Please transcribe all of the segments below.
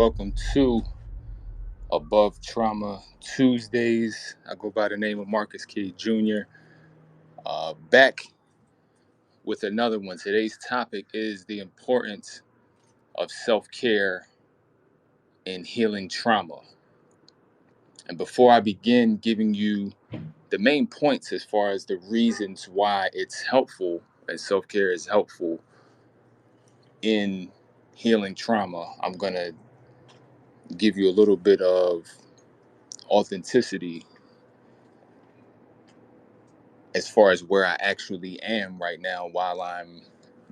welcome to Above Trauma Tuesdays. I go by the name of Marcus K. Jr. Back with another one. Today's topic is the importance of self-care in healing trauma. And before I begin giving you the main points as far as the reasons why it's helpful and self-care is helpful in healing trauma, I'm going to give you a little bit of authenticity as far as where I actually am right now while I'm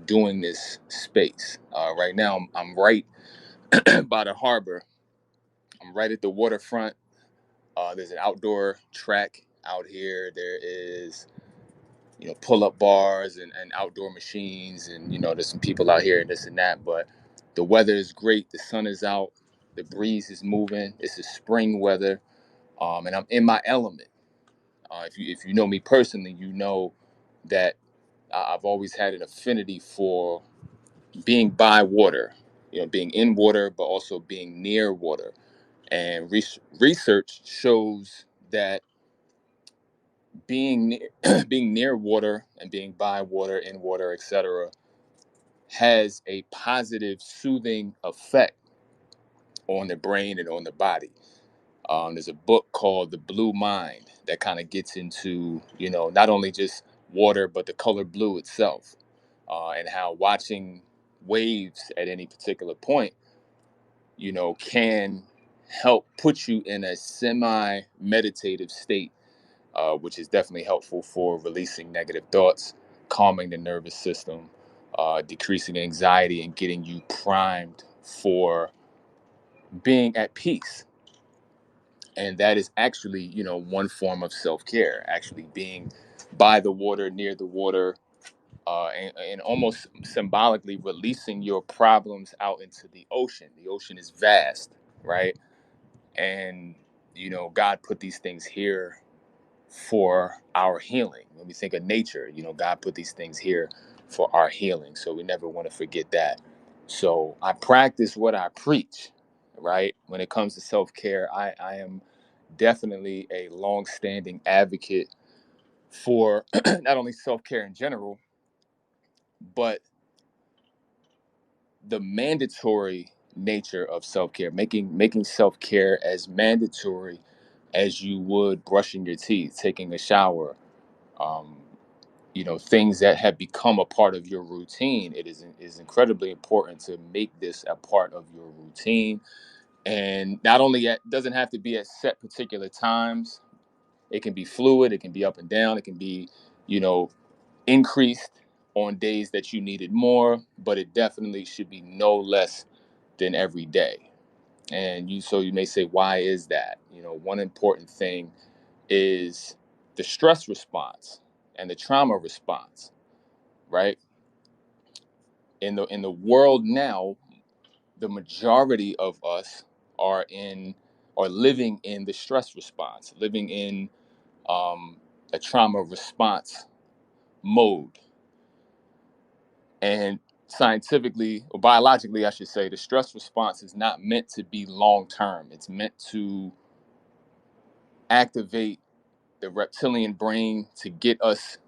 doing this space. Right now, I'm right by the harbor. I'm right at the waterfront. There's an outdoor track out here. There is, pull-up bars and outdoor machines, and there's some people out here and this and that. But the weather is great. The sun is out. The breeze is moving. It's a spring weather, and I'm in my element. If you know me personally, you know that I've always had an affinity for being by water, being in water, but also being near water. And research shows that being near, being near water and being by water, in water, etc., has a positive soothing effect on the brain and on the body. There's a book called The Blue Mind that kind of gets into, not only just water, but the color blue itself, and how watching waves at any particular point, can help put you in a semi-meditative state, which is definitely helpful for releasing negative thoughts, calming the nervous system, decreasing anxiety, and getting you primed for being at peace. And that is actually, one form of self-care, actually being by the water, near the water, and almost symbolically releasing your problems out into the ocean. The ocean is vast, right? And God put these things here for our healing. When we think of nature, God put these things here for our healing, so we never want to forget that. So I practice what I preach, right? When it comes to self-care, I am definitely a long-standing advocate for not only self-care in general, but the mandatory nature of self-care, making self-care as mandatory as you would brushing your teeth, taking a shower, um, things that have become a part of your routine. It is incredibly important to make this a part of your routine, and not only doesn't have to be at set particular times. It can be fluid. It can be up and down. It can be, you know, increased on days that you need it more, but it definitely should be no less than every day. And you may say, why is that? One important thing is the stress response and the trauma response, right? In the world now, the majority of us are in are living in the stress response, living in a trauma response mode. And scientifically or biologically, I should say, the stress response is not meant to be long term. It's meant to activate the reptilian brain to get us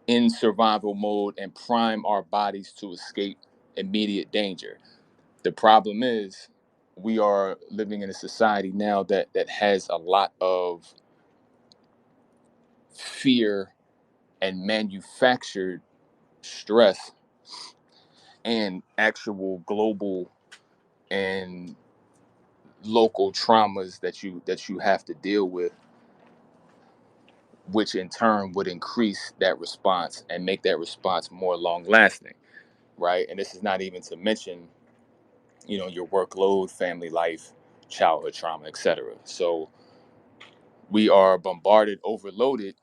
in survival mode and prime our bodies to escape immediate danger. The problem is we are living in a society now that has a lot of fear and manufactured stress and actual global and local traumas that you have to deal with, which in turn would increase that response and make that response more long lasting, right? And this is not even to mention, your workload, family life, childhood trauma, etc. So we are bombarded, overloaded,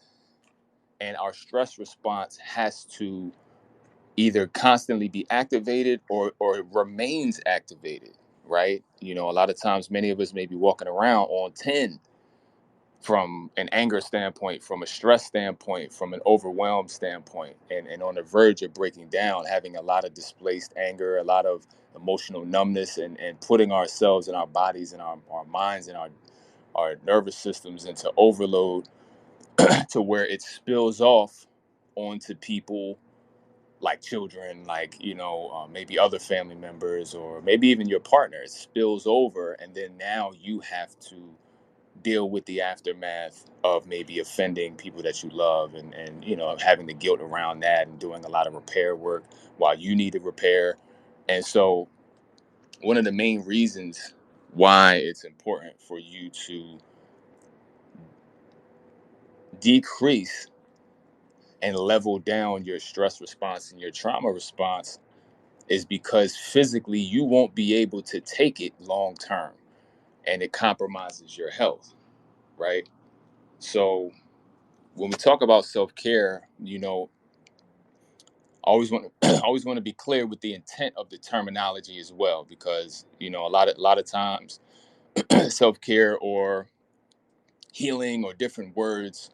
and our stress response has to either constantly be activated or it remains activated, right? A lot of times many of us may be walking around on 10, from an anger standpoint, from a stress standpoint, from an overwhelmed standpoint, and on the verge of breaking down, having a lot of displaced anger, a lot of emotional numbness, and putting ourselves and our bodies and our minds and our nervous systems into overload to where it spills off onto people like children, like, maybe other family members, or maybe even your partner. It spills over, and then now you have to deal with the aftermath of maybe offending people that you love, and having the guilt around that, and doing a lot of repair work while you need to repair. And so one of the main reasons why it's important for you to decrease and level down your stress response and your trauma response is because physically you won't be able to take it long term, and it compromises your health, right? So when we talk about self-care, I always want to always want to be clear with the intent of the terminology as well, because a lot of times self-care or healing or different words,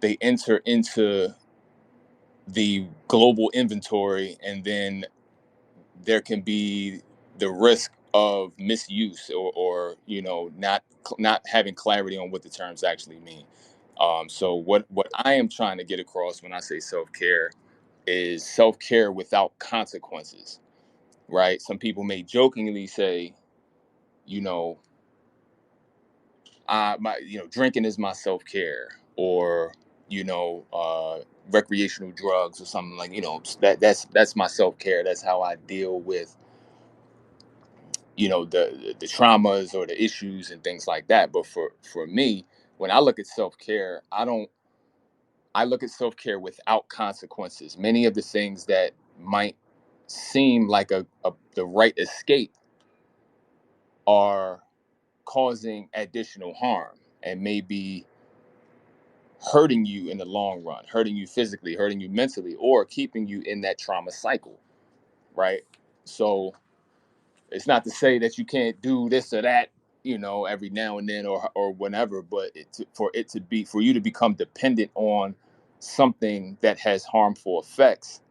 they enter into the global inventory, and then there can be the risk of misuse, or not having clarity on what the terms actually mean. So what I am trying to get across when I say self-care is self-care without consequences, right? Some people may jokingly say, you know drinking is my self-care, or recreational drugs or something, like, that's my self-care. That's how I deal with the traumas or the issues and things like that. But for me, when I look at self-care, I look at self-care without consequences. Many of the things that might seem like the right escape are causing additional harm, and maybe hurting you in the long run, hurting you physically, hurting you mentally, or keeping you in that trauma cycle, right? So it's not to say that you can't do this or that, every now and then, or whenever, but for you to become dependent on something that has harmful effects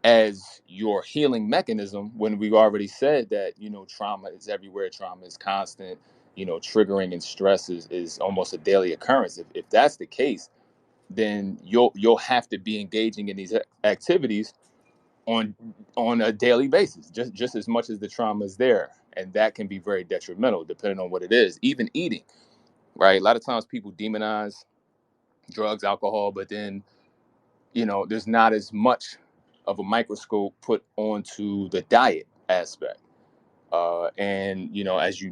as your healing mechanism, when we've already said that trauma is everywhere, trauma is constant, triggering and stress is almost a daily occurrence. If that's the case, then you'll have to be engaging in these activities on a daily basis, just as much as the trauma is there, and that can be very detrimental depending on what it is. Even eating, right? A lot of times people demonize drugs, alcohol, but then there's not as much of a microscope put onto the diet aspect, and as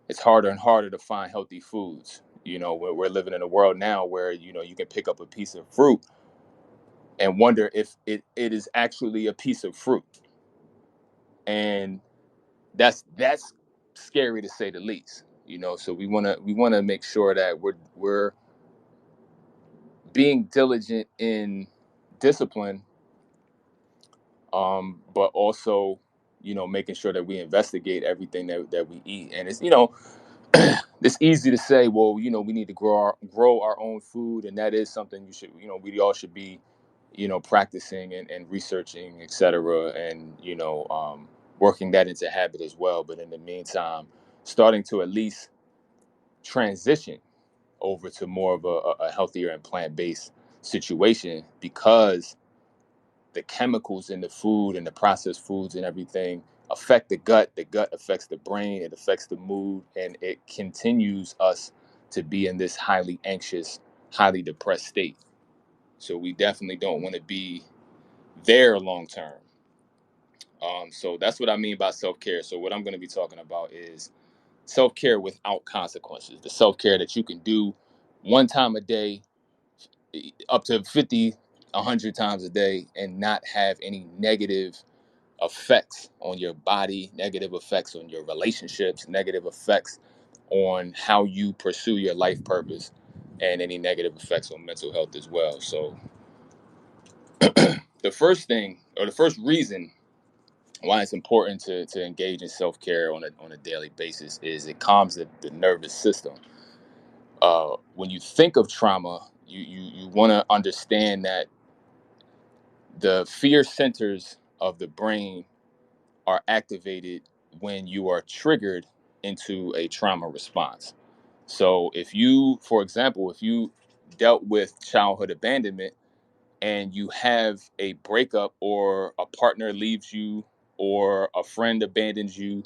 it's harder and harder to find healthy foods. We're living in a world now where you can pick up a piece of fruit and wonder if it is actually a piece of fruit, and that's scary to say the least. So we want to make sure that we're being diligent in discipline, but also making sure that we investigate everything that we eat. And it's easy to say, well, we need to grow our own food, and that is something we all should be practicing and researching, etc., and working that into habit as well. But in the meantime, starting to at least transition over to more of a healthier and plant-based situation, because the chemicals in the food and the processed foods and everything affect the gut affects the brain, it affects the mood, and it continues us to be in this highly anxious, highly depressed state. So we definitely don't want to be there long term. So that's what I mean by self-care. So what I'm going to be talking about is self-care without consequences, the self-care that you can do one time a day, up to 50, 100 times a day, and not have any negative effects on your body, negative effects on your relationships, negative effects on how you pursue your life purpose, and any negative effects on mental health as well. So the first thing, or the first reason why it's important to engage in self-care on a daily basis is it calms the nervous system. When you think of trauma, you want to understand that the fear centers of the brain are activated when you are triggered into a trauma response. So if you, for example, if you dealt with childhood abandonment and you have a breakup or a partner leaves you or a friend abandons you,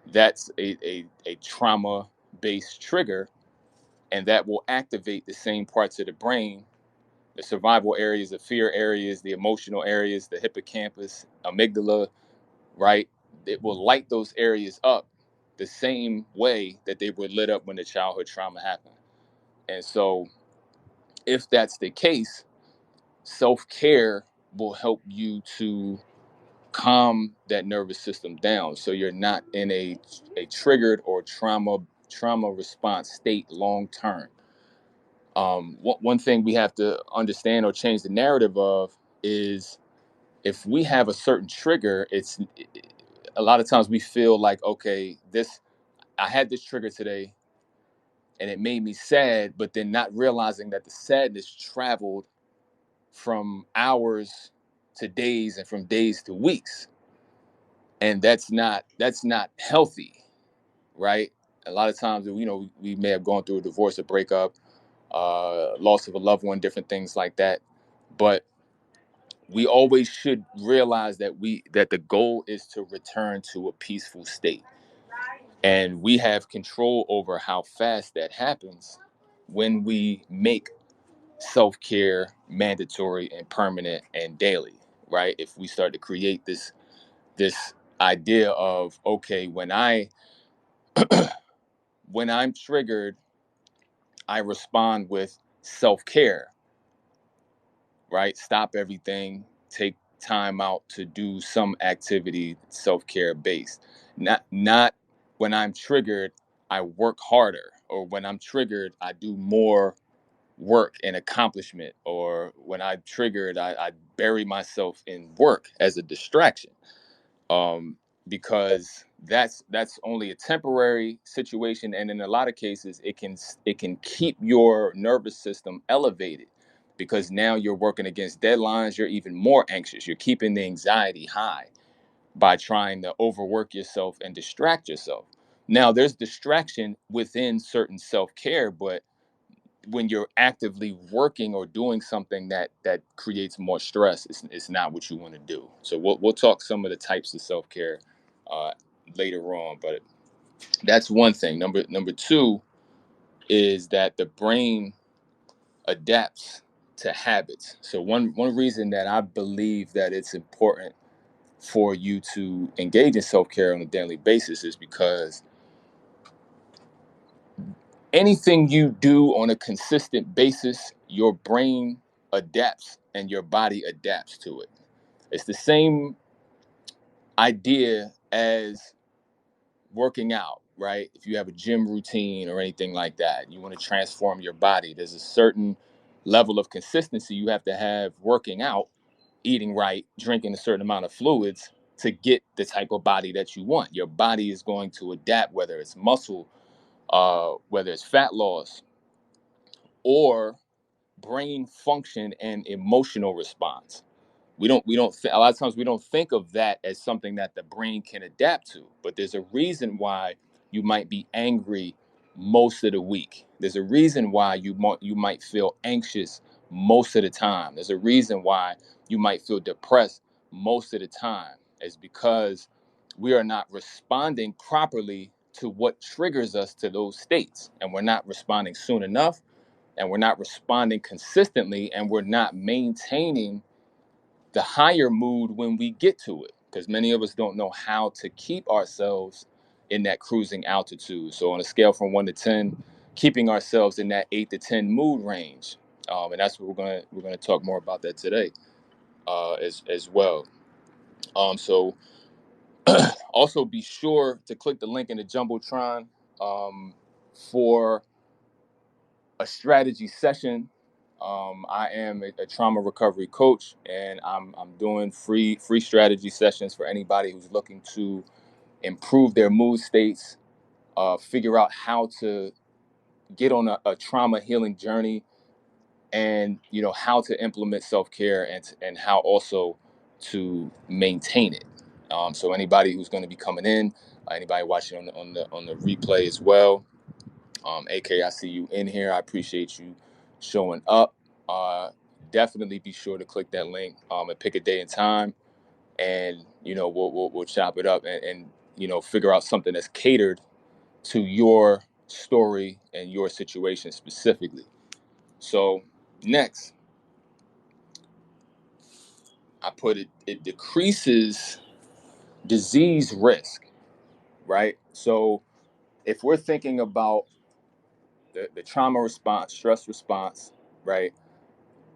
that's a trauma based trigger, and that will activate the same parts of the brain, the survival areas, the fear areas, the emotional areas, the hippocampus, amygdala, right? It will light those areas up the same way that they were lit up when the childhood trauma happened. And so, if that's the case, self care will help you to calm that nervous system down so you're not in a triggered or trauma response state long term. One thing we have to understand or change the narrative of is if we have a certain trigger, it's a lot of times we feel like, okay, this I had this trigger today and it made me sad, but then not realizing that the sadness traveled from hours to days and from days to weeks. And that's not healthy, right? A lot of times, we may have gone through a divorce, a breakup, loss of a loved one, different things like that. But we always should realize that the goal is to return to a peaceful state, and we have control over how fast that happens when we make self-care mandatory and permanent and daily, right? If we start to create this idea of, okay, when I'm triggered, I respond with self-care, right? Stop everything, take time out to do some activity, self-care based. Not when I'm triggered, I work harder, or when I'm triggered, I do more work and accomplishment, or when I'm triggered, I bury myself in work as a distraction. um, because that's only a temporary situation, and in a lot of cases, it can keep your nervous system elevated because now you're working against deadlines. You're even more anxious. You're keeping the anxiety high by trying to overwork yourself and distract yourself. Now, there's distraction within certain self care, but when you're actively working or doing something that creates more stress, it's not what you want to do. So we'll talk some of the types of self-care uh, later on, but that's one thing. Number two is that the brain adapts to habits. So one reason that I believe that it's important for you to engage in self-care on a daily basis is because anything you do on a consistent basis, your brain adapts and your body adapts to it. It's the same idea as working out, right? If you have a gym routine or anything like that, you want to transform your body. There's a certain level of consistency you have to have working out, eating right, drinking a certain amount of fluids to get the type of body that you want. Your body is going to adapt, whether it's muscle, whether it's fat loss, or brain function and emotional response. A lot of times we don't think of that as something that the brain can adapt to, but there's a reason why you might be angry most of the week. There's a reason why you might feel anxious most of the time. There's a reason why you might feel depressed most of the time. It's because we are not responding properly to what triggers us to those states, and we're not responding soon enough, and we're not responding consistently, and we're not maintaining the higher mood when we get to it, because many of us don't know how to keep ourselves in that cruising altitude. So on a scale from 1 to 10, keeping ourselves in that 8 to 10 mood range. And that's what we're gonna talk more about that today, as well. So also be sure to click the link in the jumbotron, for a strategy session I am a trauma recovery coach, and I'm doing free strategy sessions for anybody who's looking to improve their mood states, figure out how to get on a trauma healing journey, and how to implement self-care, and how also to maintain it. So anybody who's going to be coming in, anybody watching on the replay as well, AK, I see you in here. I appreciate you showing up. Uh, Definitely be sure to click that link, and pick a day and time, and we'll chop it up, and figure out something that's catered to your story and your situation specifically. So next, I put it decreases disease risk, right? So if we're thinking about the trauma response, stress response, right?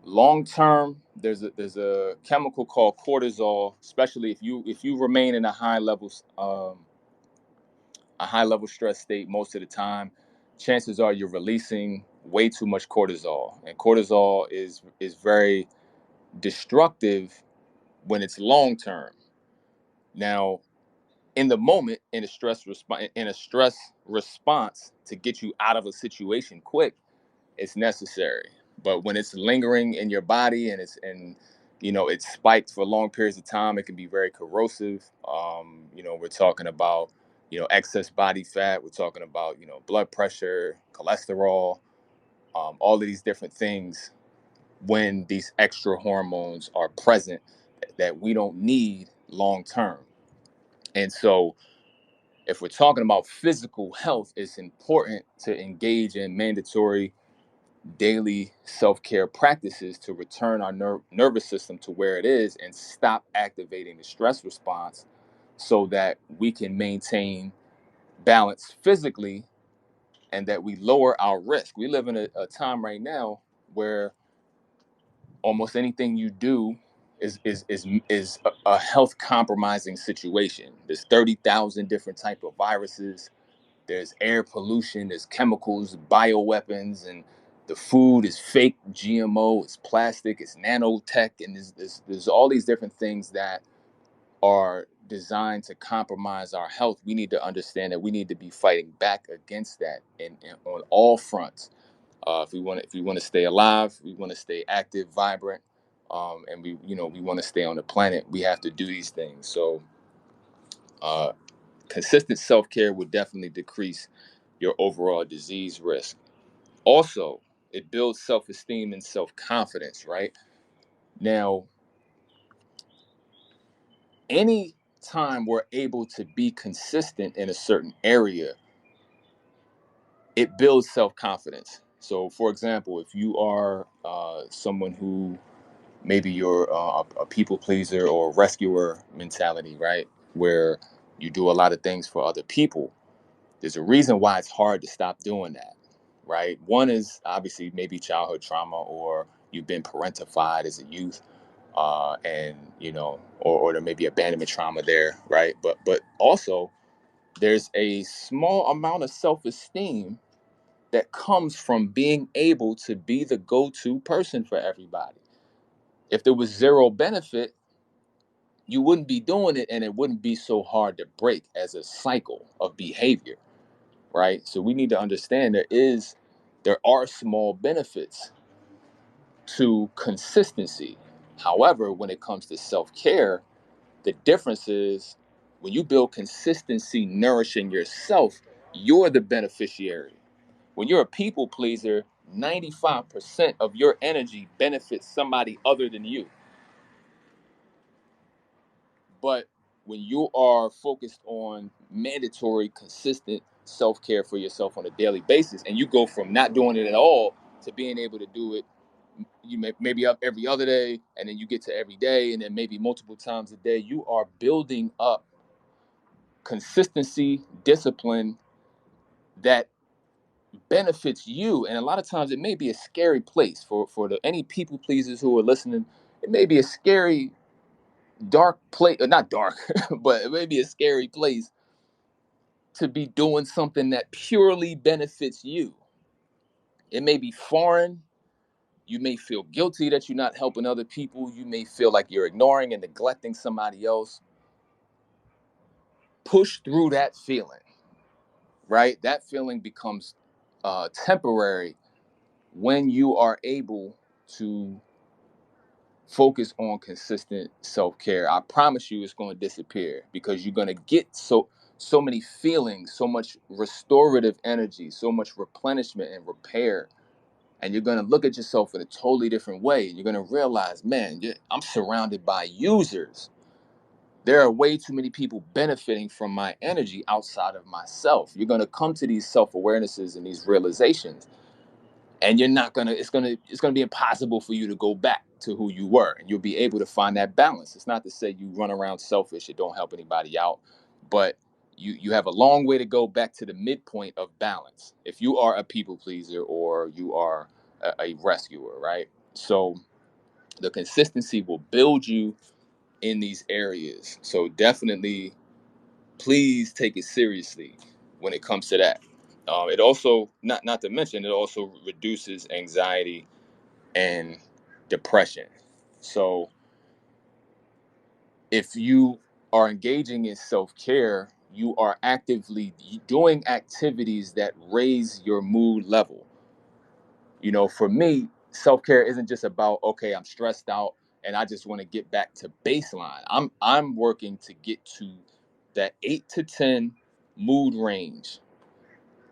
Long term, there's a chemical called cortisol, especially if you remain in a high level stress state most of the time. Chances are you're releasing way too much cortisol, and cortisol is very destructive when it's long term. Now, in the moment, in a stress response to get you out of a situation quick, it's necessary. But when it's lingering in your body, and it's spiked for long periods of time, it can be very corrosive. We're talking about excess body fat. We're talking about blood pressure, cholesterol, all of these different things. When these extra hormones are present that we don't need long term. And so if we're talking about physical health, it's important to engage in mandatory daily self-care practices to return our nervous system to where it is and stop activating the stress response, so that we can maintain balance physically, and that we lower our risk. We live in a time right now where almost anything you do is a health compromising situation. There's 30,000 different type of viruses. There's air pollution, there's chemicals, bioweapons, and the food is fake GMO, it's plastic, it's nanotech, and there's all these different things that are designed to compromise our health. We need to understand that we need to be fighting back against that, and on all fronts. If we want to stay alive, we want to stay active, vibrant, and we want to stay on the planet. We have to do these things. So, uh, consistent self care would definitely decrease your overall disease risk. Also, it builds self esteem and self confidence, right? Now, any time we're able to be consistent in a certain area, it builds self confidence. So, for example, if you are someone who maybe you're a people pleaser or rescuer mentality, right? Where you do a lot of things for other people, there's a reason why it's hard to stop doing that, right? One is obviously maybe childhood trauma, or you've been parentified as a youth, and or there may be abandonment trauma there, right? But also there's a small amount of self-esteem that comes from being able to be the go-to person for everybody. If there was zero benefit, you wouldn't be doing it, and it wouldn't be so hard to break as a cycle of behavior, right? So we need to understand there are small benefits to consistency. However, when it comes to self-care, the difference is when you build consistency nourishing yourself, you're the beneficiary. When you're a people pleaser, 95% of your energy benefits somebody other than you. But when you are focused on mandatory, consistent self care for yourself on a daily basis, and you go from not doing it at all to being able to do it, maybe up every other day, and then you get to every day, and then maybe multiple times a day, you are building up consistency, discipline that benefits you. And a lot of times, it may be a scary place for any people pleasers who are listening. It may be a scary, dark place, not dark, but it may be a scary place to be doing something that purely benefits you. It may be foreign, You may feel guilty that you're not helping other people. You may feel like you're ignoring and neglecting somebody else. Push through that feeling, right? That feeling becomes temporary when you are able to focus on consistent self-care. I promise you it's going to disappear, because you're going to get so many feelings, so much restorative energy, so much replenishment and repair, and you're going to look at yourself in a totally different way. You're going to realize, man, I'm surrounded by users. There are way too many people benefiting from my energy outside of myself. You're going to come to these self-awarenesses and these realizations, and you're not gonna it's gonna be impossible for you to go back to who you were, and you'll be able to find that balance. It's not to say you run around selfish and don't help anybody out, but you have a long way to go back to the midpoint of balance if you are a people pleaser or you are a rescuer, right? So the consistency will build you in these areas. So definitely, please take it seriously when it comes to that. It also, not to mention, it also reduces anxiety and depression. So if you are engaging in self-care, you are actively doing activities that raise your mood level. For me, self-care isn't just about, okay, I'm stressed out and I just want to get back to baseline. I'm working to get to that 8 to 10 mood range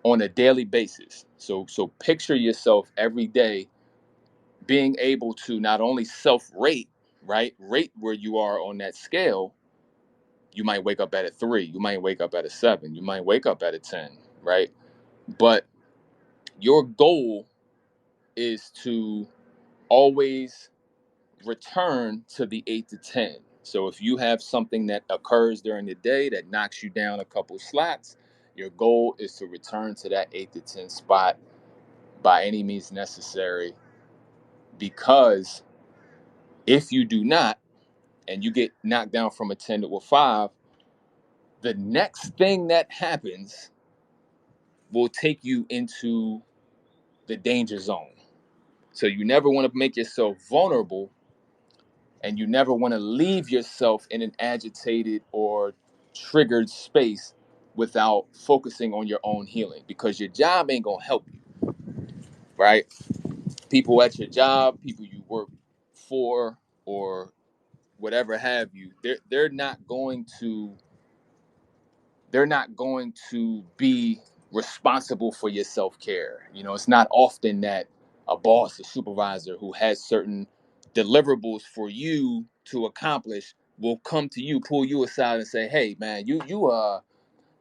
on a daily basis. So picture yourself every day being able to not only self-rate, right? Rate where you are on that scale. You might wake up at a 3, you might wake up at a 7, you might wake up at a 10, right? But your goal is to always return to the 8 to 10. So if you have something that occurs during the day that knocks you down a couple slots, your goal is to return to that 8 to 10 spot by any means necessary, because if you do not, and you get knocked down from a 10 to a 5, the next thing that happens will take you into the danger zone. So you never want to make yourself vulnerable, and you never want to leave yourself in an agitated or triggered space without focusing on your own healing, because your job ain't going to help you, right? People at your job, people you work for, or whatever have you, they're not going to be responsible for your self-care. It's not often that a boss, a supervisor who has certain deliverables for you to accomplish will come to you, pull you aside and say, hey man, you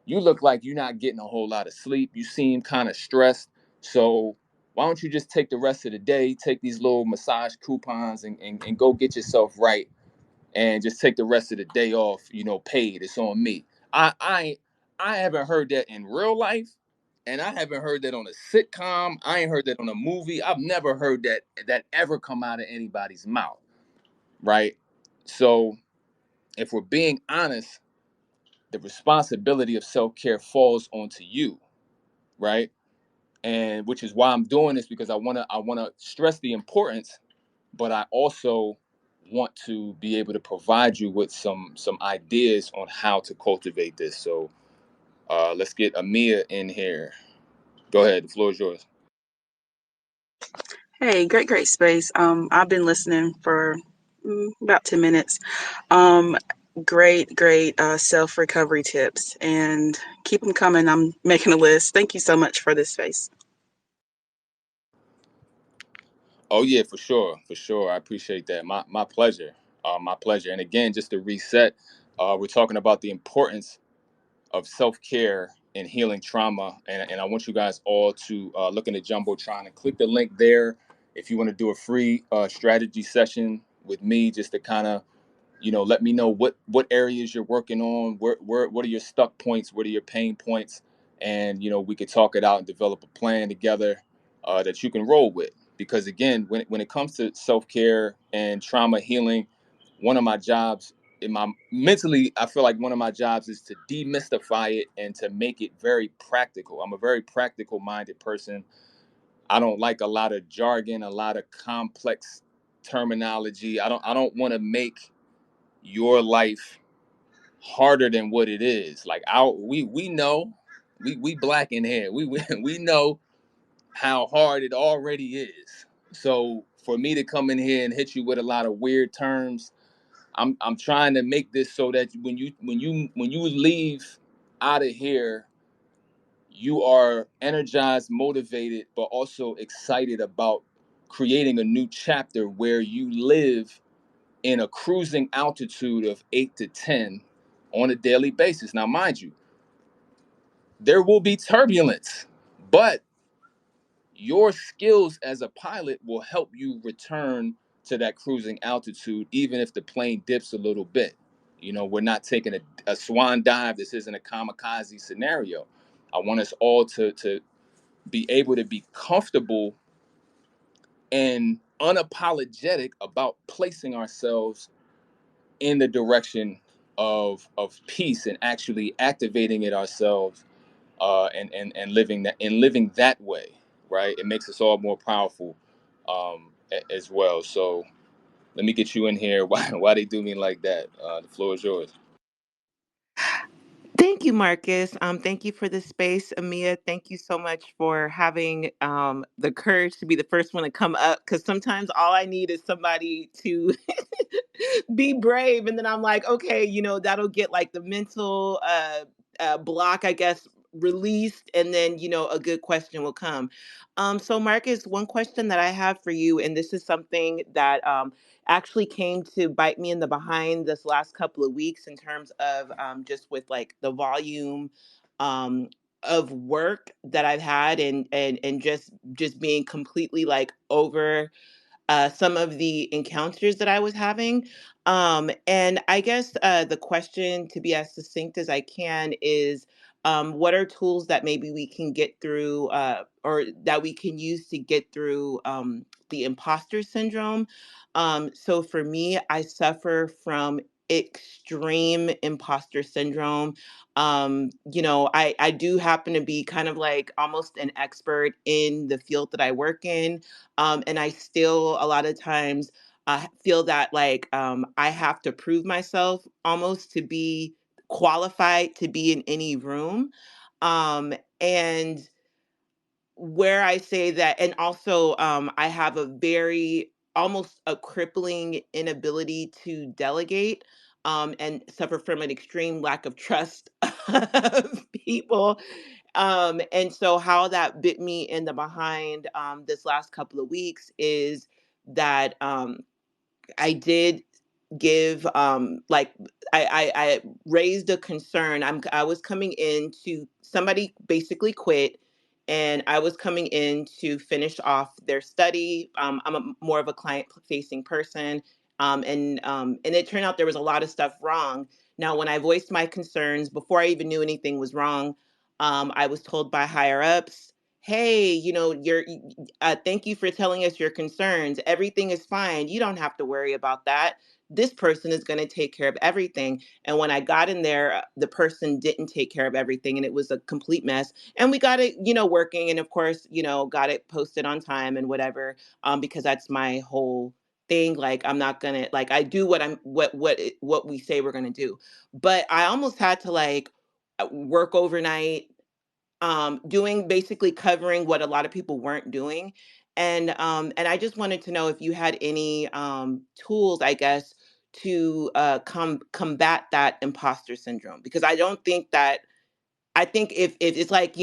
look like you're not getting a whole lot of sleep. You seem kind of stressed. So why don't you just take the rest of the day, take these little massage coupons and go get yourself right, and just take the rest of the day off, paid. It's on me. I haven't heard that in real life, and I haven't heard that on a sitcom. I ain't heard that on a movie. I've never heard that ever come out of anybody's mouth, right? So if we're being honest, the responsibility of self-care falls onto you, right? And which is why I'm doing this, because I wanna stress the importance, but I also want to be able to provide you with some ideas on how to cultivate this. So let's get Amia in here. Go ahead, the floor is yours. Hey, great space. I've been listening for about 10 minutes. Um, great self recovery tips, and keep them coming. I'm making a list. Thank you so much for this space. Oh yeah, for sure, for sure. I appreciate that. My pleasure. My pleasure. And again, just to reset, we're talking about the importance of self-care and healing trauma. And I want you guys all to look in the Jumbotron and click the link there if you want to do a free strategy session with me, just to kind of let me know what areas you're working on, where what are your stuck points, what are your pain points, and we could talk it out and develop a plan together that you can roll with. Because again, when it comes to self-care and trauma healing, one of my jobs in my mentally, I feel like one of my jobs is to demystify it and to make it very practical. I'm a very practical minded person. I don't like a lot of jargon, a lot of complex terminology. I don't want to make your life harder than what it is. Like we know, we black in here. We know how hard it already is. So for me to come in here and hit you with a lot of weird terms, I'm trying to make this so that when you leave out of here, you are energized, motivated, but also excited about creating a new chapter where you live in a cruising altitude of 8 to 10 on a daily basis. Now, mind you, there will be turbulence, but your skills as a pilot will help you return to that cruising altitude, even if the plane dips a little bit. You know, we're not taking a swan dive. This isn't a kamikaze scenario. I want us all to be able to be comfortable and unapologetic about placing ourselves in the direction of peace and actually activating it ourselves, and living that way, right? It makes us all more powerful, as well. So let me get you in here. Why they do me like that? The floor is yours. Thank you, Marcus. Thank you for the space, Amia. Thank you so much for having the courage to be the first one to come up. Because sometimes all I need is somebody to be brave, and then I'm like, okay, that'll get like the mental block, I guess, released, and then a good question will come. So, Marcus, one question that I have for you, and this is something that actually came to bite me in the behind this last couple of weeks in terms of just with like the volume um, of work that I've had, and just being completely like over some of the encounters that I was having. And I guess the question, to be as succinct as I can, is what are tools that maybe we can get through, or that we can use to get through the imposter syndrome? So for me, I suffer from extreme imposter syndrome. I do happen to be kind of like almost an expert in the field that I work in, and I still a lot of times feel that like I have to prove myself almost to be qualified to be in any room. And where I say that, and also I have a very almost a crippling inability to delegate, and suffer from an extreme lack of trust of people. And so, how that bit me in the behind this last couple of weeks is that I did give like I raised a concern. I was coming in to somebody basically quit, and I was coming in to finish off their study. I'm more of a client facing person, and it turned out there was a lot of stuff wrong. Now, when I voiced my concerns before I even knew anything was wrong, I was told by higher ups, "Hey, thank you for telling us your concerns. Everything is fine. You don't have to worry about that. This person is going to take care of everything." And when I got in there, the person didn't take care of everything, and it was a complete mess. And we got it, working, and of course, got it posted on time and whatever, because that's my whole thing. Like, I'm not gonna, like, I do what we say we're gonna do. But I almost had to like work overnight, doing basically covering what a lot of people weren't doing. And I just wanted to know if you had any tools, I guess, to combat that imposter syndrome, because I don't think that I think if it's like,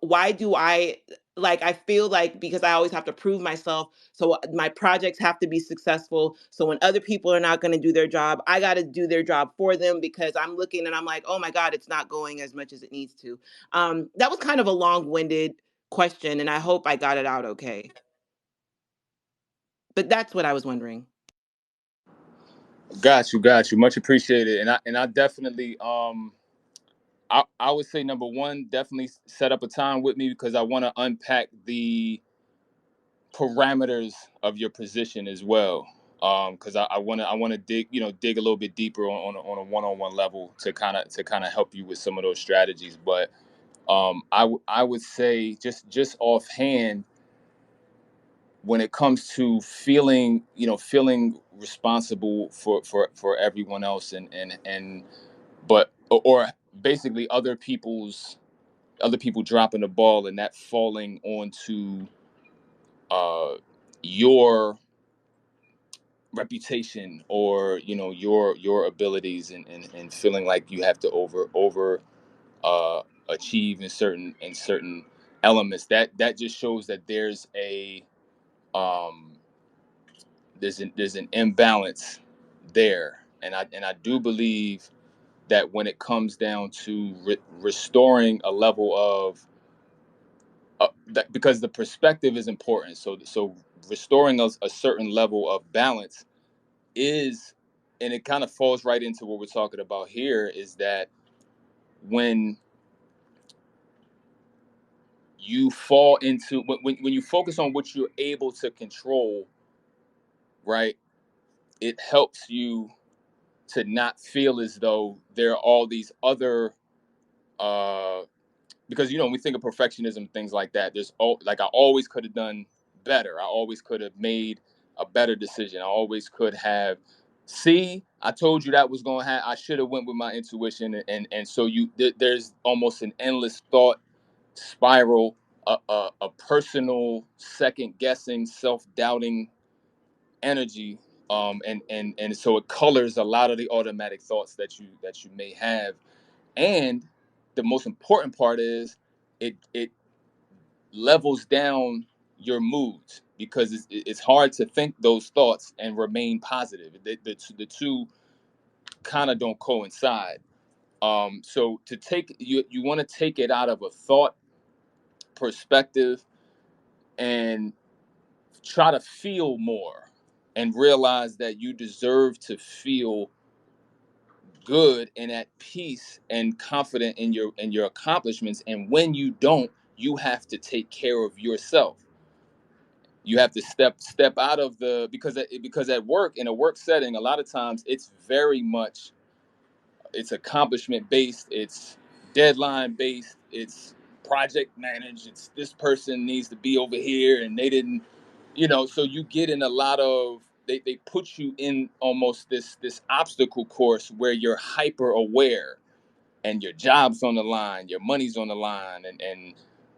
why do I like I feel like because I always have to prove myself, so my projects have to be successful. So when other people are not going to do their job, I got to do their job for them because I'm looking and I'm like, "Oh my god, it's not going as much as it needs to." That was kind of a long-winded question, and I hope I got it out okay. But that's what I was wondering. Got you. Much appreciated. And I definitely, I would say number one, definitely set up a time with me because I want to unpack the parameters of your position as well. Because I want to dig a little bit deeper on a one-on-one level to kind of help you with some of those strategies. But I would say just offhand, when it comes to feeling, feeling responsible for everyone else, and but or basically other people dropping the ball, and that falling onto uh your reputation, or your abilities, and feeling like you have to over uh achieve in certain elements. That just shows that um there's an imbalance there. And I do believe that when it comes down to restoring a level of that, because the perspective is important. So restoring a certain level of balance is, and it kind of falls right into what we're talking about here, is that when you fall into when you focus on what you're able to control, right, it helps you to not feel as though there are all these other uh because when we think of perfectionism, things like that, there's like, I always could have done better, I always could have made a better decision, I always could have, see, I told you that was going to happen, I should have went with my intuition. And so there's almost an endless thought spiral, a personal second guessing, self-doubting energy. And so it colors a lot of the automatic thoughts that you may have. And the most important part is it levels down your moods, because it's hard to think those thoughts and remain positive. The two kind of don't coincide. So to take you want to take it out of a thought perspective, and try to feel more, and realize that you deserve to feel good and at peace and confident in your accomplishments. And when you don't, you have to take care of yourself. You have to step out of the, because at work, in a work setting, a lot of times it's very much, it's accomplishment based, it's deadline based, it's project managed, it's this person needs to be over here and they didn't, so you get in a lot of, they put you in almost this obstacle course where you're hyper aware, and your job's on the line, your money's on the line, and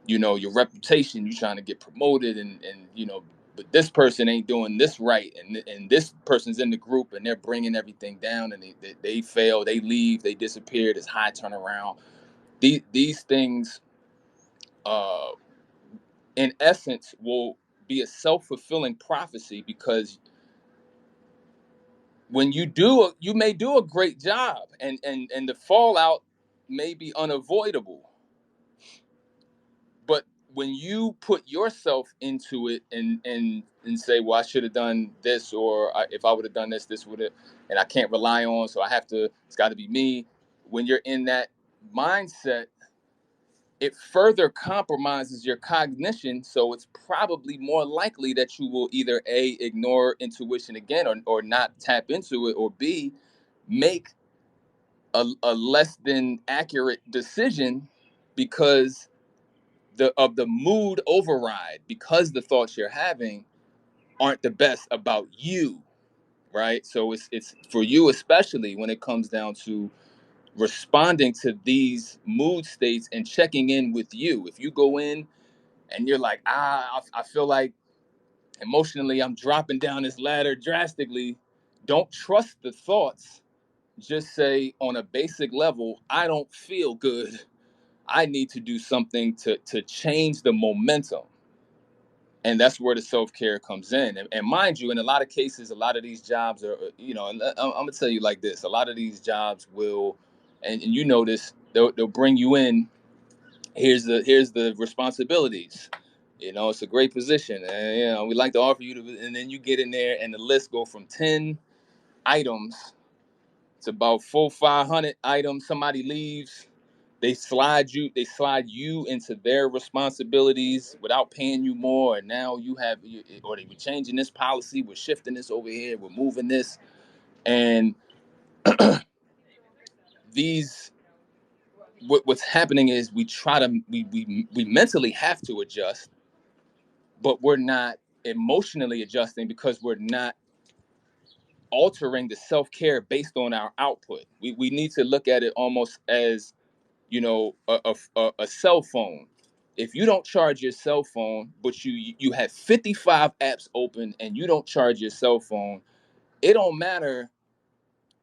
your reputation, you're trying to get promoted, and but this person ain't doing this right, and this person's in the group and they're bringing everything down, and they fail, they leave, they disappear, there's high turnaround. These things, uh in essence, will be a self-fulfilling prophecy, because when you may do a great job, and the fallout may be unavoidable. But when you put yourself into it, and say, well, I should have done this, or if I would have done this would have, and I can't rely on, so I have to, it's got to be me. When you're in that mindset, it further compromises your cognition. So it's probably more likely that you will either A, ignore intuition again, or not tap into it, or B, make a less than accurate decision, because the mood override, because the thoughts you're having aren't the best about you, right? So it's for you, especially when it comes down to responding to these mood states and checking in with you. If you go in and you're like, I feel like emotionally I'm dropping down this ladder drastically, don't trust the thoughts. Just say, on a basic level, I don't feel good, I need to do something to change the momentum. And that's where the self-care comes in. And mind you, in a lot of cases, a lot of these jobs are, and I'm gonna tell you like this, a lot of these jobs will, and you know this, they'll bring you in, here's the responsibilities, it's a great position, and we like to offer you and then you get in there, and the list go from 10 items to about 400-500 items. Somebody leaves, they slide you into their responsibilities without paying you more, and now or they were changing this policy, we're shifting this over here, we're moving this. And these what's happening is we try to we mentally have to adjust, but we're not emotionally adjusting because we're not altering the self-care based on our output. We need to look at it almost as, a cell phone. If you don't charge your cell phone, but you have 55 apps open and you don't charge your cell phone, it don't matter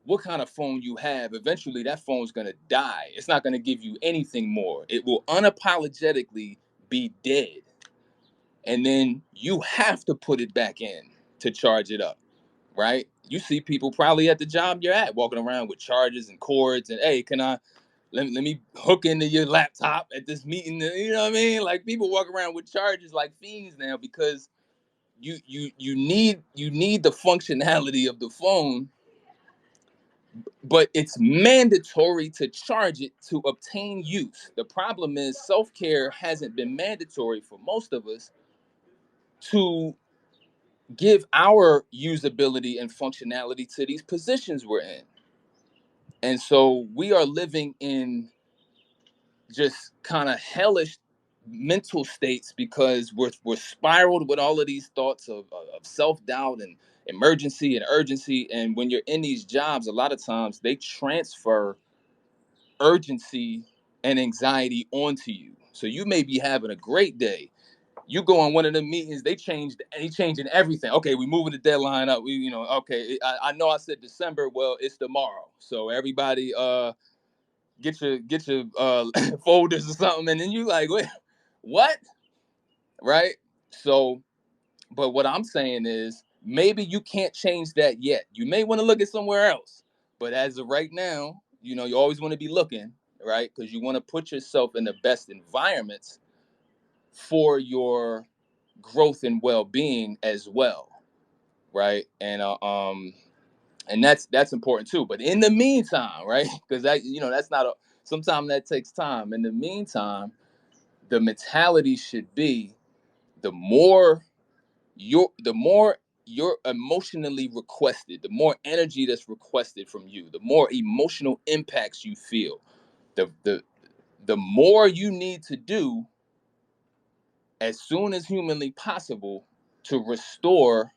what kind of phone you have. Eventually that phone's going to die. It's not going to give you anything more. It will unapologetically be dead. And then you have to put it back in to charge it up, right? You see people probably at the job you're at walking around with chargers and cords and, hey, can I let me hook into your laptop at this meeting? You know what I mean? Like, people walk around with chargers like fiends now because you need the functionality of the phone, but it's mandatory to charge it to obtain use. The problem is self-care hasn't been mandatory for most of us to give our usability and functionality to these positions we're in. And so we are living in just kind of hellish mental states because we're spiraled with all of these thoughts of self-doubt and emergency and urgency. And when you're in these jobs, a lot of times they transfer urgency and anxiety onto you. So you may be having a great day. You go on one of the meetings, they changing everything. Okay, we moving the deadline up. Okay, I know I said December. Well, it's tomorrow. So everybody, get your folders or something, and then you like, wait, what? Right? So, but what I'm saying is maybe you can't change that yet. You may want to look at somewhere else. But as of right now, you always want to be looking, right? Because you want to put yourself in the best environments for your growth and well-being as well, right? And that's important too. But in the meantime, right? Because that's not a sometimes that takes time. In the meantime, the mentality should be the more you're emotionally requested, the more energy that's requested from you, the more emotional impacts you feel, the more you need to do as soon as humanly possible to restore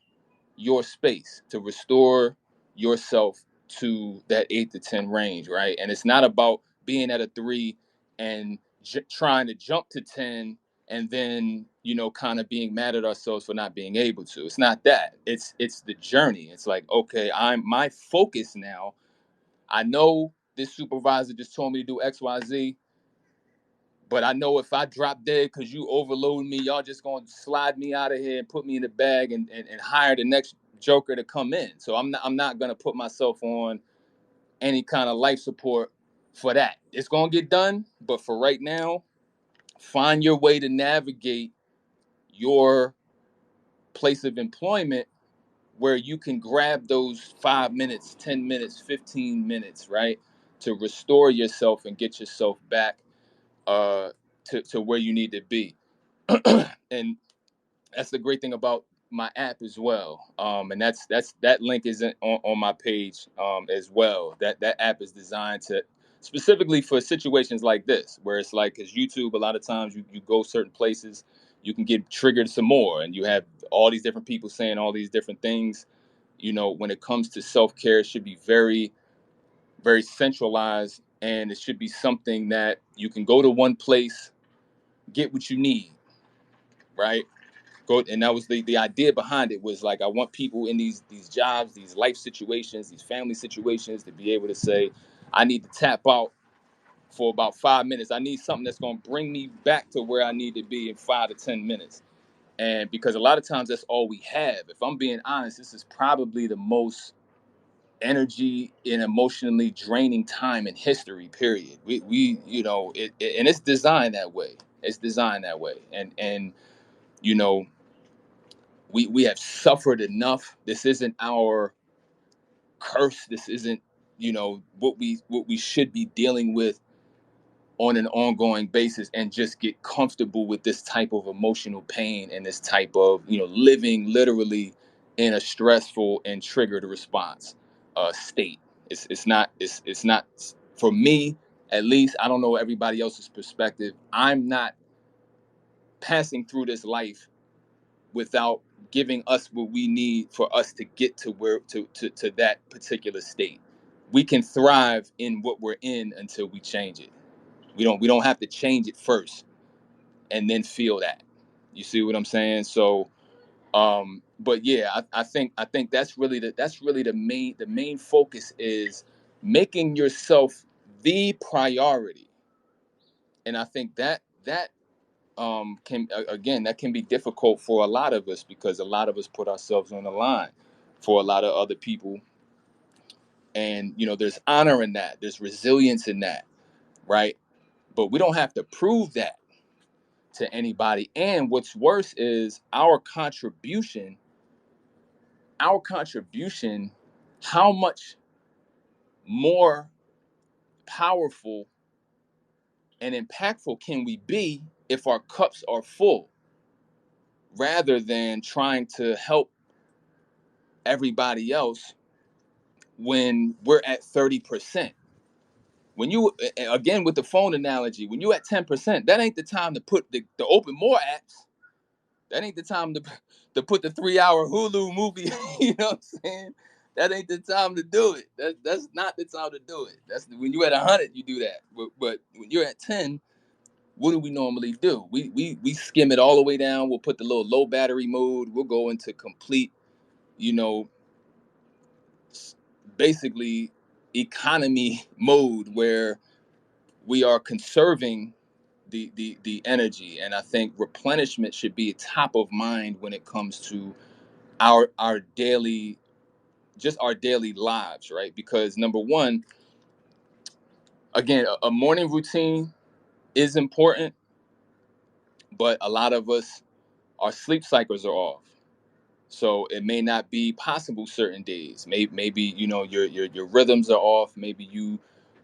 your space, to restore yourself to that 8 to 10 range, right? And it's not about being at a 3 and trying to jump to 10 and then kind of being mad at ourselves for not being able to. It's not that. It's the journey. It's like, okay, I'm my focus now. I know this supervisor just told me to do XYZ, but I know if I drop dead because you overload me, y'all just gonna slide me out of here and put me in the bag and hire the next joker to come in. So I'm not gonna put myself on any kind of life support for that. It's gonna get done, but for right now, find your way to navigate your place of employment where you can grab those 5 minutes, 10 minutes, 15 minutes, right? To restore yourself and get yourself back uh to where you need to be. And that's the great thing about my app as well. And that link is on my page as well. That app is designed to specifically for situations like this, where it's like, because YouTube, a lot of times you go certain places, you can get triggered some more, and you have all these different people saying all these different things. When it comes to self-care, it should be very, very centralized, and it should be something that you can go to one place, get what you need, right? Go, and that was the idea behind it, was like, I want people in these jobs, these life situations, these family situations, to be able to say, I need to tap out for about 5 minutes. I need something that's going to bring me back to where I need to be in 5 to 10 minutes. And because a lot of times that's all we have. If I'm being honest, this is probably the most energy and emotionally draining time in history, period. We and it's designed that way. It's designed that way. And you know we have suffered enough. This isn't our curse. This isn't what we should be dealing with on an ongoing basis, and just get comfortable with this type of emotional pain and this type of living literally in a stressful and triggered response state. It's not for me, at least. I don't know everybody else's perspective. I'm not passing through this life without giving us what we need for us to get to where to that particular state. We can thrive in what we're in until we change it. We don't have to change it first and then feel that. You see what I'm saying? So but yeah, I think that's really the main focus is making yourself the priority. And I think that can again, that can be difficult for a lot of us because a lot of us put ourselves on the line for a lot of other people. And there's honor in that, there's resilience in that, right? But we don't have to prove that to anybody. And what's worse is our contribution, how much more powerful and impactful can we be if our cups are full rather than trying to help everybody else when we're at 30%? When you, again, with the phone analogy, when you at 10%, that ain't the time to put the open more apps. That ain't the time to put the 3-hour Hulu movie. You know what I'm saying? That ain't the time to do it. That's not the time to do it. That's when you at 100, you do that. But when you're at 10, what do we normally do? We skim it all the way down. We'll put the little low battery mode. We'll go into complete, you know, basically economy mode where we are conserving the energy. And I think replenishment should be top of mind when it comes to our daily, just our daily lives, right? Because number one, again, a morning routine is important, but a lot of us, our sleep cycles are off. So it may not be possible certain days. Maybe your rhythms are off. Maybe you,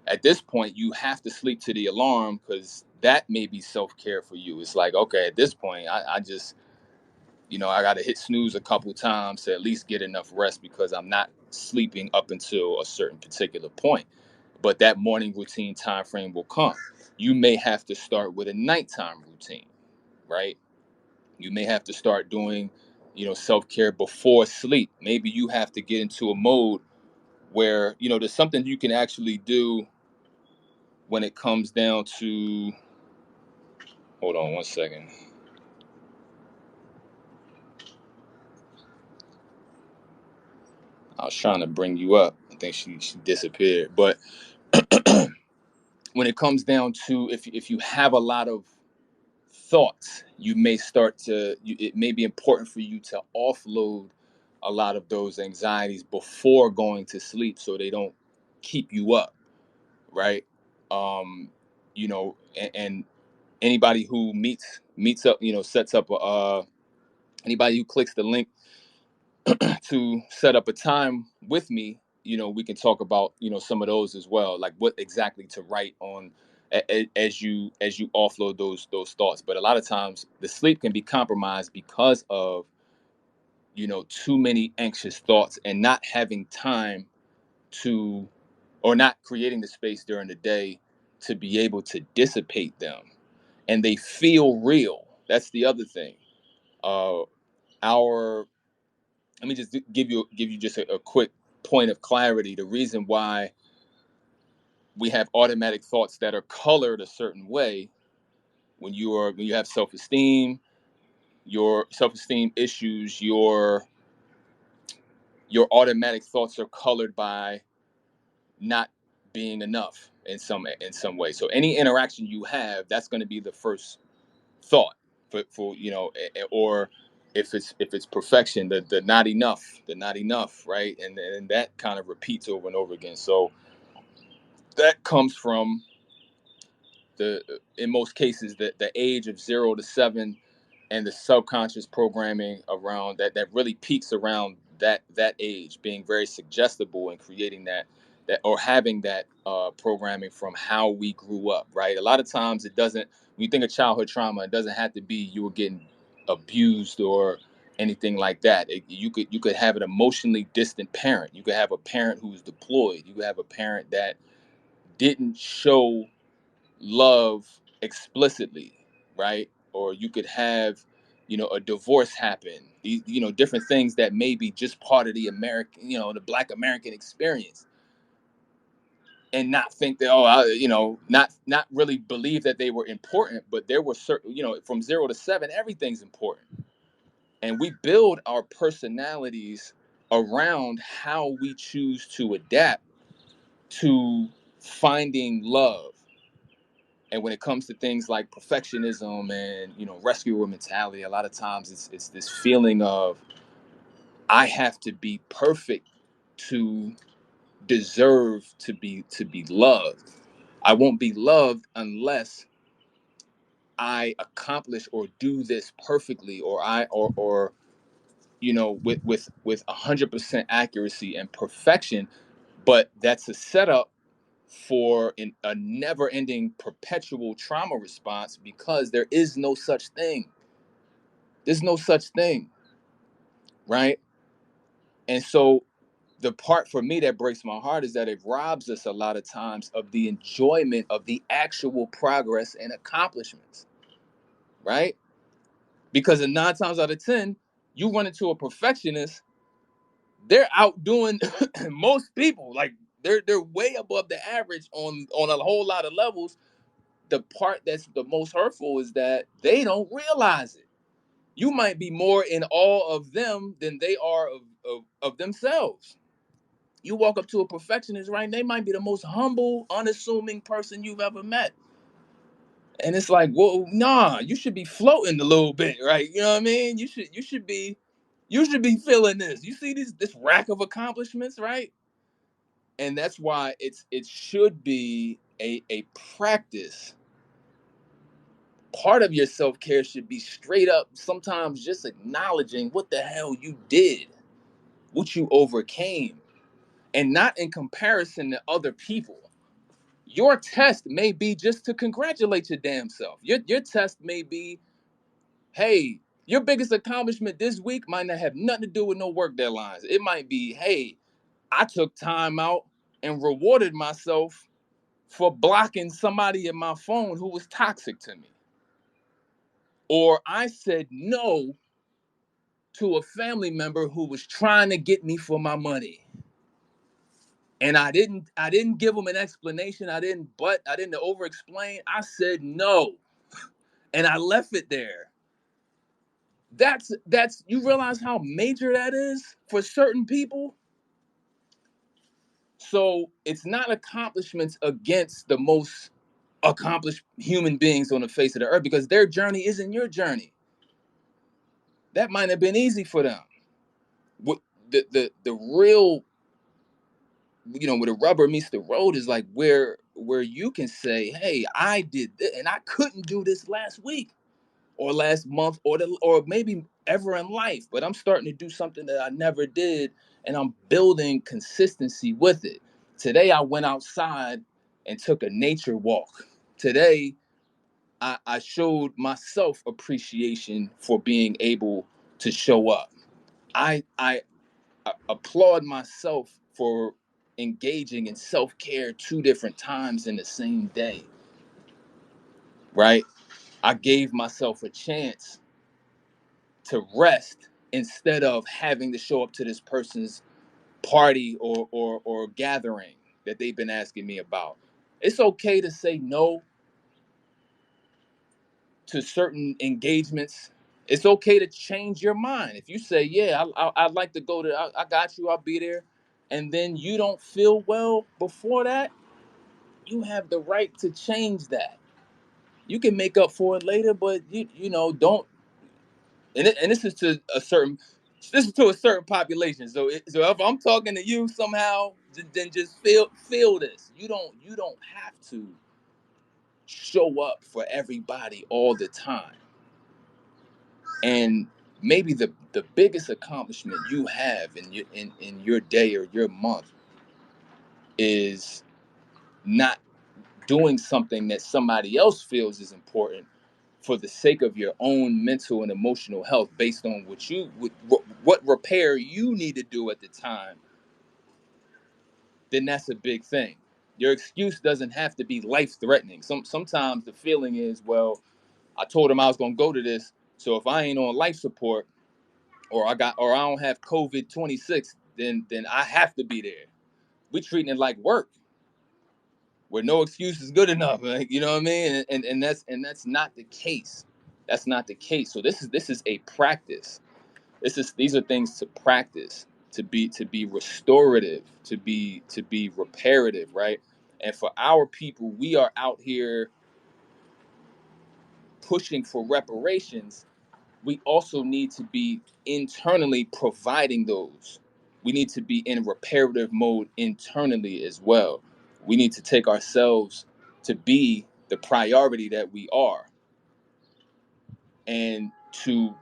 at this point, you have to sleep to the alarm because that may be self care for you. It's like, okay, at this point, I just, I got to hit snooze a couple times to at least get enough rest because I'm not sleeping up until a certain particular point. But that morning routine time frame will come. You may have to start with a nighttime routine, right? You may have to start doing, self-care before sleep. Maybe you have to get into a mode where, there's something you can actually do when it comes down to, hold on one second. I was trying to bring you up. I think she disappeared. But when it comes down to, if you have a lot of thoughts, you may it may be important for you to offload a lot of those anxieties before going to sleep so they don't keep you up, right? And anybody who meets up, sets up anybody who clicks the link to set up a time with me, we can talk about, some of those as well, like what exactly to write on as you offload those thoughts. But a lot of times the sleep can be compromised because of, too many anxious thoughts and not having time to, or not creating the space during the day to be able to dissipate them, and they feel real. That's the other thing. Our Let me just give you just a quick point of clarity. The reason why we have automatic thoughts that are colored a certain way, when you have self-esteem, your self-esteem issues, your automatic thoughts are colored by not being enough in some way. So any interaction you have, that's going to be the first thought for or if it's perfection, the not enough, right? And that kind of repeats over and over again. So that comes from, the in most cases, the age of 0 to 7, and the subconscious programming around that really peaks around that age, being very suggestible and creating that or having that programming from how we grew up, right? A lot of times it doesn't, when you think of childhood trauma, it doesn't have to be you were getting abused or anything like that. You could have an emotionally distant parent. You could have a parent who's deployed. You could have a parent that didn't show love explicitly, right? Or you could have a divorce happened, different things that may be just part of the American, the Black American experience, and not think that, not really believe that they were important, but there were certain, from 0 to 7, everything's important. And we build our personalities around how we choose to adapt to finding love. And when it comes to things like perfectionism and rescuer mentality, a lot of times it's this feeling of, I have to be perfect to deserve to be loved. I won't be loved unless I accomplish or do this perfectly, or with 100% accuracy and perfection. But that's a setup for a never-ending perpetual trauma response, because there is no such thing. There's no such thing, right? And so the part for me that breaks my heart is that it robs us a lot of times of the enjoyment of the actual progress and accomplishments, right? Because in 9 times out of 10, you run into a perfectionist, they're outdoing most people. Like, they're way above the average on a whole lot of levels. The part that's the most hurtful is that they don't realize it. You might be more in awe of them than they are of themselves. You walk up to a perfectionist, right? They might be the most humble, unassuming person you've ever met. And it's like, well, nah, you should be floating a little bit, right? You know what I mean? You should be feeling this. You see this rack of accomplishments, right? And that's why it should be a practice. Part of your self-care should be straight up sometimes just acknowledging what the hell you did, what you overcame, and not in comparison to other people. Your test may be just to congratulate your damn self. Your test may be, hey, your biggest accomplishment this week might not have nothing to do with no work deadlines. It might be, hey, I took time out and rewarded myself for blocking somebody in my phone who was toxic to me. Or I said no to a family member who was trying to get me for my money. And I didn't give them an explanation. I didn't over explain. I said no. And I left it there. That's you realize how major that is for certain people. So it's not accomplishments against the most accomplished human beings on the face of the earth, because their journey isn't your journey. That might have been easy for them. What the real, where the rubber meets the road is like where you can say, hey, I did this and I couldn't do this last week or last month or maybe ever in life, but I'm starting to do something that I never did, and I'm building consistency with it. Today I went outside and took a nature walk. Today I showed myself appreciation for being able to show up. I applaud myself for engaging in self-care 2 different times in the same day, right? I gave myself a chance to rest instead of having to show up to this person's party or gathering that they've been asking me about. It's okay to say no to certain engagements. It's okay to change your mind. If you say, yeah, I'd like to go to, I got you, I'll be there, and then you don't feel well before that, you have the right to change that. You can make up for it later, but don't. And this is to a certain population. So if I'm talking to you somehow, then just feel this. You don't have to show up for everybody all the time. And maybe the biggest accomplishment you have in your day or your month is not doing something that somebody else feels is important for the sake of your own mental and emotional health, based on what repair you need to do at the time. Then that's a big thing. Your excuse doesn't have to be life threatening. Sometimes the feeling is, well, I told him I was going to go to this, So if I ain't on life support, or I don't have COVID-26, then I have to be there. We treating it like work, where no excuse is good enough. Like, you know what I mean? And that's not the case. That's not the case. So this is a practice. These are things to practice, to be restorative, to be reparative, right? And for our people, we are out here pushing for reparations. We also need to be internally providing those. We need to be in reparative mode internally as well. We need to take ourselves to be the priority that we are, and to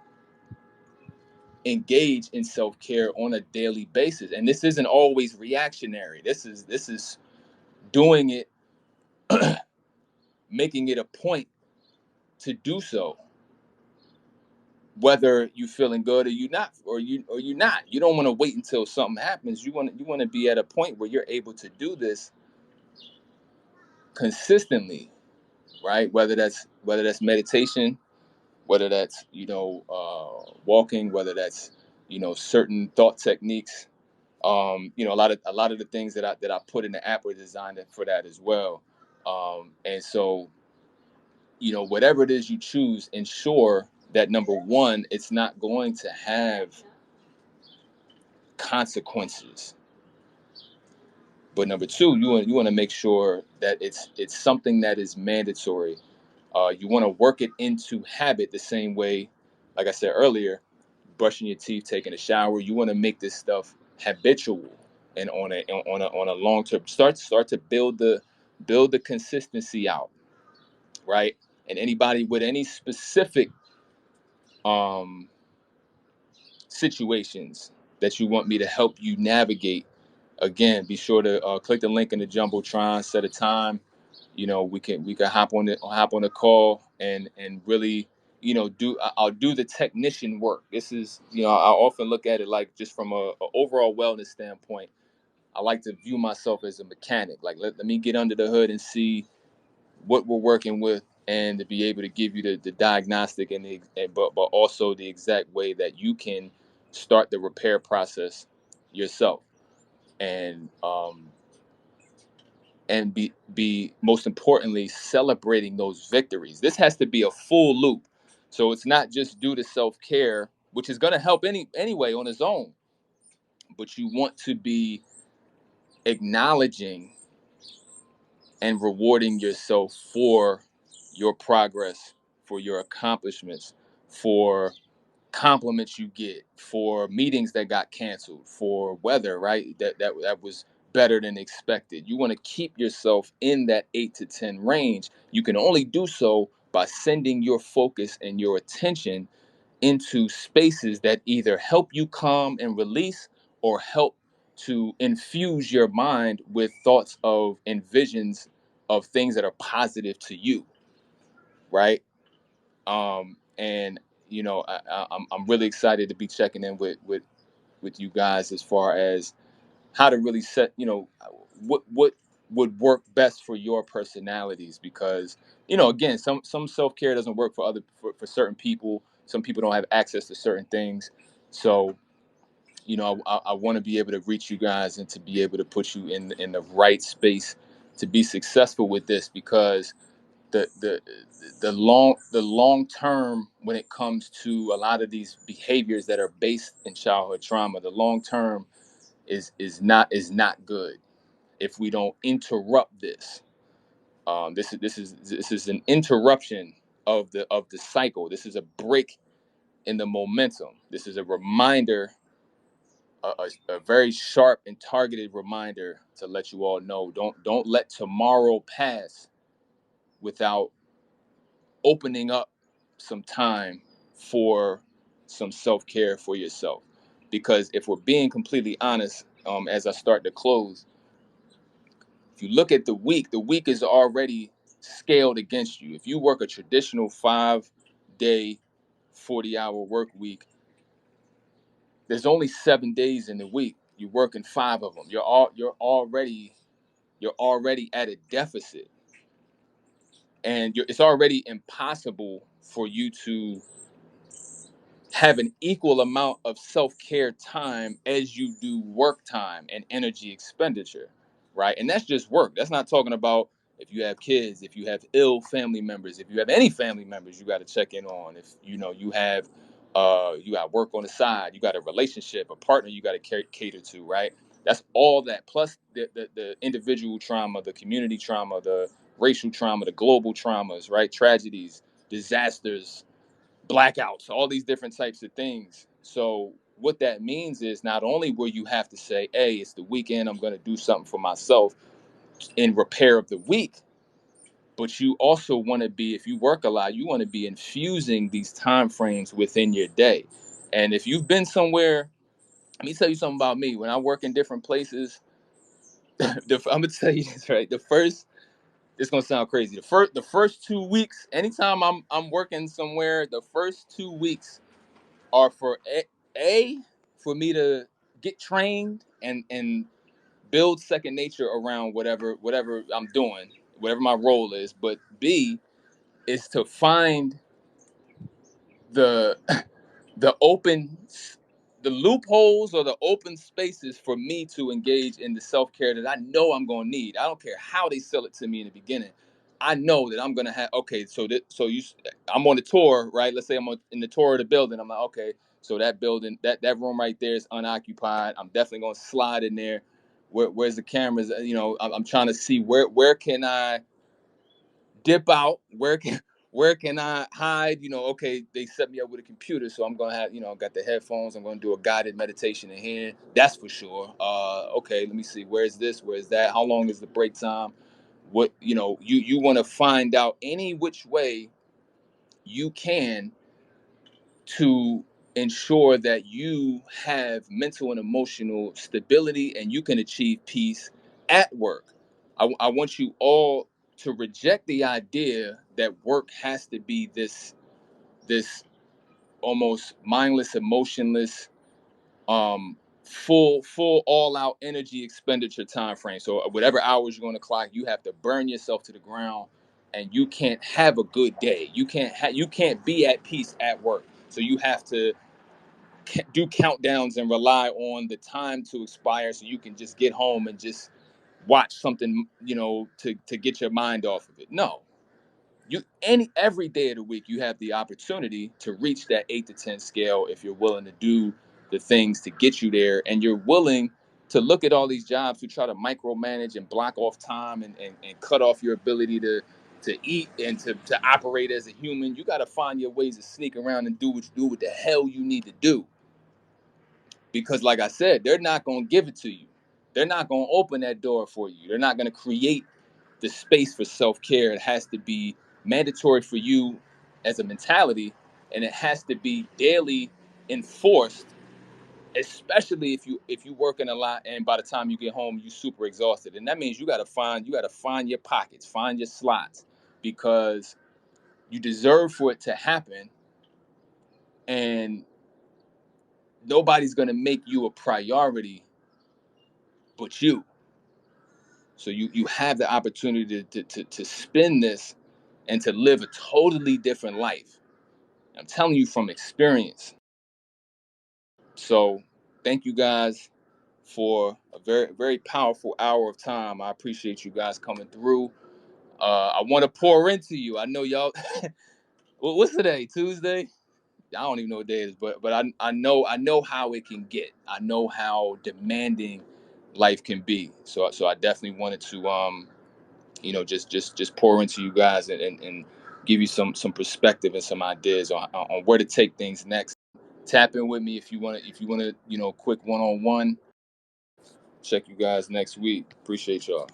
engage in self-care on a daily basis. And this isn't always reactionary. This is doing it, making it a point to do so, whether you feeling good or you not, or you not. You don't want to wait until something happens. You want to be at a point where you're able to do this consistently, right? Whether that's meditation, whether that's walking, whether that's certain thought techniques. A lot of the things that I put in the app were designed for that as well. And so, whatever it is you choose, ensure that, number one, it's not going to have consequences. But number two, you want to make sure that it's something that is mandatory. You want to work it into habit the same way, like I said earlier, brushing your teeth, taking a shower. You want to make this stuff habitual, and on a long term, start to build the consistency out, right? And anybody with any specific um situations that you want me to help you navigate, again, be sure to click the link in the jumbotron, set a time. We can hop on the call, and really, I'll do the technician work. This is, I often look at it like, just from a overall wellness standpoint. I like to view myself as a mechanic. Like, let me get under the hood and see what we're working with, and to be able to give you the diagnostic, but also the exact way that you can start the repair process yourself. And be most importantly, celebrating those victories. This has to be a full loop. So it's not just due to self-care, which is going to help anyway on its own, but you want to be acknowledging and rewarding yourself for your progress, for your accomplishments, for compliments you get, for meetings that got canceled, for weather, right? That was better than expected. You want to keep yourself in that 8 to 10 range. You can only do so by sending your focus and your attention into spaces that either help you calm and release, or help to infuse your mind with thoughts of and visions of things that are positive to you, right? And I'm really excited to be checking in with you guys, as far as how to really set, what would work best for your personalities. Because, again, some self-care doesn't work for certain people. Some people don't have access to certain things. So, I want to be able to reach you guys, and to be able to put you in the right space to be successful with this. Because the the the long term, when it comes to a lot of these behaviors that are based in childhood trauma, the long term is not good if we don't interrupt this. This is an interruption of the cycle. This is a break in the momentum. This is a reminder, a very sharp and targeted reminder, to let you all know, don't let tomorrow pass without opening up some time for some self-care for yourself. Because if we're being completely honest, as I start to close, if you look at the week is already scaled against you. If you work a traditional 5-day, 40-hour work week, there's only 7 days in the week. You're working 5 of them. You're already at a deficit, and it's already impossible for you to have an equal amount of self-care time as you do work time and energy expenditure, right? And that's just work. That's not talking about if you have kids, if you have ill family members, if you have any family members you got to check in on, if you got work on the side, you got a relationship, a partner you got to cater to, right? That's all that plus the individual trauma, the community trauma, the racial trauma, the global traumas, right? Tragedies, disasters, blackouts, all these different types of things. So what that means is not only will you have to say, hey, it's the weekend, I'm going to do something for myself in repair of the week, but you also want to be, if you work a lot, you want to be infusing these time frames within your day. And if you've been somewhere, let me tell you something about me. When I work in different places, I'm gonna tell you this, right? It's gonna sound crazy. The first 2 weeks, anytime I'm working somewhere, the first 2 weeks are for a for me to get trained and build second nature around whatever I'm doing, whatever my role is. But B is to find the the open the loopholes or the open spaces for me to engage in the self-care that I know I'm going to need. I don't care how they sell it to me in the beginning. I know that I'm going to have, okay, I'm on the tour, right? Let's say in the tour of the building. I'm like, okay, so that building, that room right there is unoccupied. I'm definitely going to slide in there. Where's the cameras? I'm trying to see where can I dip out, where can I hide? Okay, they set me up with a computer, so I'm gonna have, got the headphones. I'm gonna do a guided meditation in here. That's for sure. Okay, let me see. Where's this? Where's that? How long is the break time? What you want to find out any which way you can to ensure that you have mental and emotional stability and you can achieve peace at work. I want you all to reject the idea that work has to be this almost mindless, emotionless, full all out energy expenditure time frame. So whatever hours you're going to clock, you have to burn yourself to the ground, and you can't have a good day. You can't be at peace at work. So you have to do countdowns and rely on the time to expire so you can just get home and just watch something, to get your mind off of it. No, every day of the week you have the opportunity to reach that 8 to 10 scale if you're willing to do the things to get you there, and you're willing to look at all these jobs who try to micromanage and block off time and cut off your ability to eat and to operate as a human. You got to find your ways to sneak around and do what the hell you need to do, because like I said, they're not going to give it to you. They're not going to open that door for you. They're not going to create the space for self-care. It has to be mandatory for you as a mentality, and it has to be daily enforced, especially if you working a lot and by the time you get home you super exhausted. And that means you got to find your pockets, find your slots, because you deserve for it to happen, and nobody's going to make you a priority but you. So you have the opportunity to spin this and to live a totally different life. I'm telling you from experience. So thank you guys for a very, very powerful hour of time. I appreciate you guys coming through. I want to pour into you. I know y'all. What's today? Tuesday? I don't even know what day it is, but I know how it can get. I know how demanding life can be. So I definitely wanted to just pour into you guys and give you some perspective and some ideas on where to take things next. Tap in with me if you want to quick one-on-one. Check you guys next week. Appreciate y'all.